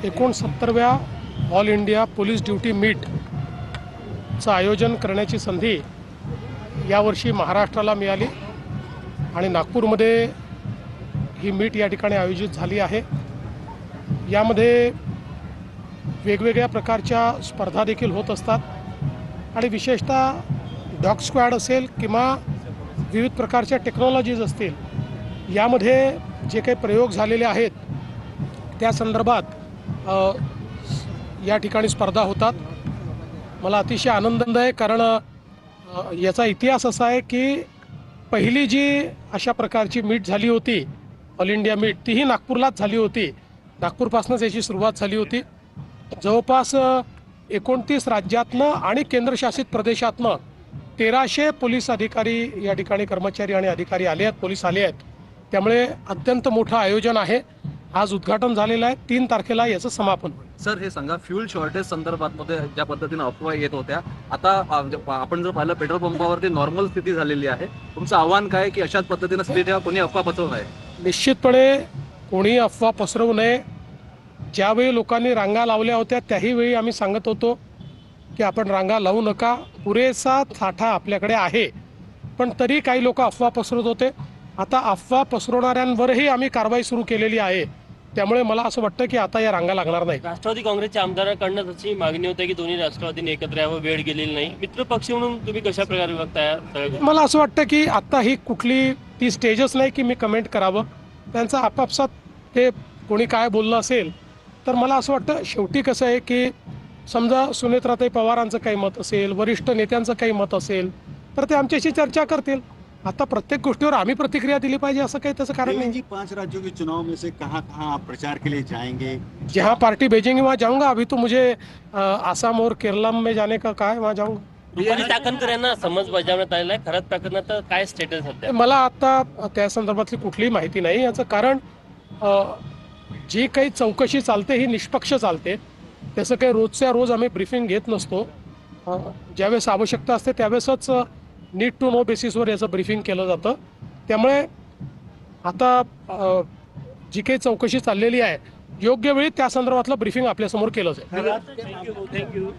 69व्या all India police duty मीटचं आयोजन करण्याची संधी यावर्षी महाराष्ट्राला मिळाली आणि नागपूरमध्ये ही मीट या ठिकाणी आयोजित झाली आहे। यामध्ये वेगवेगळ्या प्रकारच्या स्पर्धा देखील होत असतात आणि विशेषतः डॉग स्क्वॅड असेल किंवा विविध प्रकारच्या टेक्नॉलॉजीज असतील, यामध्ये जे काही प्रयोग झालेले आहेत त्या संदर्भात या ठिकाणी स्पर्धा होतात। मला अतिशय आनंद आहे, कारण याचा इतिहास असा आहे की पहिली जी अशा प्रकारची मीट झाली होती, ऑल इंडिया मीट, तीही नागपूरलाच झाली होती। नागपूरपासूनच याची सुरुवात झाली होती। जवळपास 29 राज्यातनं आणि केंद्रशासित प्रदेशातनं 1300 पोलीस अधिकारी या ठिकाणी, कर्मचारी आणि अधिकारी आले आहेत, पोलीस आले आहेत। त्यामुळे अत्यंत मोठं आयोजन आहे। आज उद्घाटन झालेलं आहे, 3 तारखेला याचं समापन होईल। सर, हे सांगा, फ्यूल शॉर्टेज संदर्भात मध्ये ज्या पद्धतीने अफवा येत होत्या, आता आपण जर पाहिलं पेट्रोल पंपावरती नॉर्मल स्थिती झालेली आहे, तुमचं आव्हान काय की अशाच पद्धतीने स्थिती कोणी अफवा पसरवू नये? निश्चितपणे कोणी अफवा पसरवू नये। ज्यावेळी लोकांनी रांगा लावल्या होत्या त्याही वेळी आम्ही सांगत होतो की आपण रांगा लावू नका, पुरेसा साठा आपल्याकडे आहे, पण तरी काही लोक अफवा पसरवत होते। आता अफवा पसरवणाऱ्यांवरही आम्ही कारवाई सुरू केलेली आहे। त्यामुळे मला असं वाटतं की आता या रांगा लागणार नाही। राष्ट्रवादी काँग्रेसच्या आमदारांकडून तशी मागणी होती की दोन्ही राष्ट्रवादीने एकत्र यावं, वेळ गेलेली नाही। मित्र पक्ष म्हणून तुम्ही कशा प्रकारे बघताय? मला असं वाटतं की आता ही कुठली ती स्टेजच नाही की मी कमेंट करावं। त्यांचा आपापसात ते कोणी काय बोललं असेल तर मला असं वाटतं, शेवटी कसं आहे की समजा सुनेत्राताई पवारांचं काही मत असेल, वरिष्ठ नेत्यांचं काही मत असेल, तर ते आमच्याशी चर्चा करतील। आता प्रत्येक गोष्टीवर आम्ही प्रतिक्रिया दिली पाहिजे असं काही त्याचं कारण नहीं। 5 राज्यों के चुनाव में से कहाँ आप प्रचार के लिए जाएंगे? जहाँ पार्टी भेजेंगे वहाँ जाऊंगा। अभी तो मुझे आसाम और केरला में जाने का कहा है, वहाँ जाऊंगा। रुपाली चाकणकर यांना समज बजावण्यात आलेला आहे, खरंच प्रकरणात काय स्टेटस सध्या? मला आता त्या संदर्भातली कुठलीही माहिती नाही। याचं कारण जी काही चौकशी चालते ही निष्पक्ष चालते। त्याचं काही रोजच्या रोज आम्ही ब्रीफिंग घेत नसतो। ज्यावेळेस आवश्यकता असते त्यावेळेसच नीड टू नो बेसिसवर याचं ब्रीफिंग केलं जातं। त्यामुळे आता जी काही चौकशी चाललेली आहे, योग्य वेळी त्या संदर्भातलं ब्रीफिंग आपल्यासमोर केलं जाईल। थँक्यू.